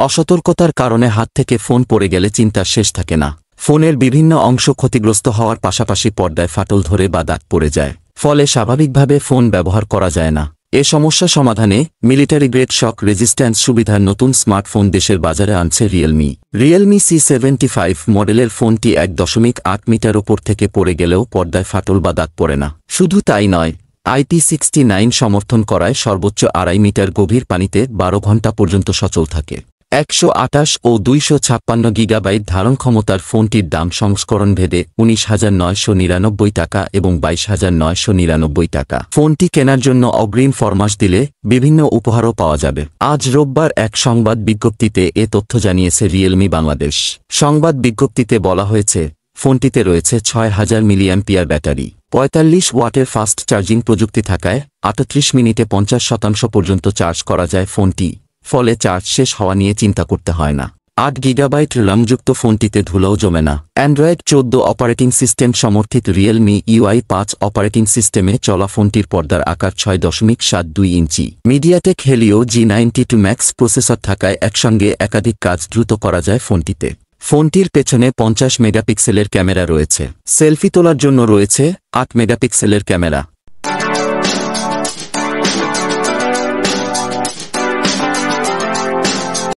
অসতর্কতার কারণে হাত থেকে ফোন পড়ে গেলে চিন্তার শেষ থাকে না। ফোনের বিভিন্ন অংশ ক্ষতিগ্রস্ত হওয়ার পাশাপাশি পর্দায় ফাটল ধরে বা দাগ পড়ে যায়, ফলে স্বাভাবিকভাবে ফোন ব্যবহার করা যায় না। এ সমস্যা সমাধানে মিলিটারি গ্রেড শক রেজিস্ট্যান্স সুবিধার নতুন স্মার্টফোন দেশের বাজারে আনছে রিয়েলমি C75 মডেলের ফোনটি 1.8 মিটার ওপর থেকে পড়ে গেলেও পর্দায় ফাটল বা দাগ পড়ে না। শুধু তাই নয়, IP69 সমর্থন করায় সর্বোচ্চ 2.5 মিটার গভীর পানিতে 12 ঘণ্টা পর্যন্ত সচল থাকে। 128 ও 256 গিগাবাইট ধারণ ক্ষমতার ফোনটির দাম সংস্করণ ভেদে 19,999 টাকা এবং 22,999 টাকা। ফোনটি কেনার জন্য অগ্রিম ফরমাশ দিলে বিভিন্ন উপহারও পাওয়া যাবে। আজ রোববার এক সংবাদ বিজ্ঞপ্তিতে এ তথ্য জানিয়েছে রিয়েলমি বাংলাদেশ। সংবাদ বিজ্ঞপ্তিতে বলা হয়েছে, ফোনটিতে রয়েছে 6000 মিলিঅ্যাম্পিয়ার ব্যাটারি, 45 ওয়াটের ফাস্ট চার্জিং প্রযুক্তি থাকায় 38 মিনিটে 50% পর্যন্ত চার্জ করা যায় ফোনটি, ফলে চার্জ শেষ হওয়া নিয়ে চিন্তা করতে হয় না। 8 গিগাবাইট র্যামযুক্ত ফোনটিতে ধুলোও জমে না। অ্যান্ড্রয়েড 14 অপারেটিং সিস্টেম সমর্থিত রিয়েলমি UI 5 অপারেটিং সিস্টেমে চলা ফোনটির পর্দার আকার 6.72 inch. MediaTek Helio G92 Max processor থাকায় একসঙ্গে একাধিক কাজ দ্রুত করা যায় ফোনটিতে। ফোনটির পেছনে 50 মেগাপিক্সেলের ক্যামেরা রয়েছে। সেলফি তোলার জন্য রয়েছে 8 মেগাপিক্সেলের ক্যামেরা।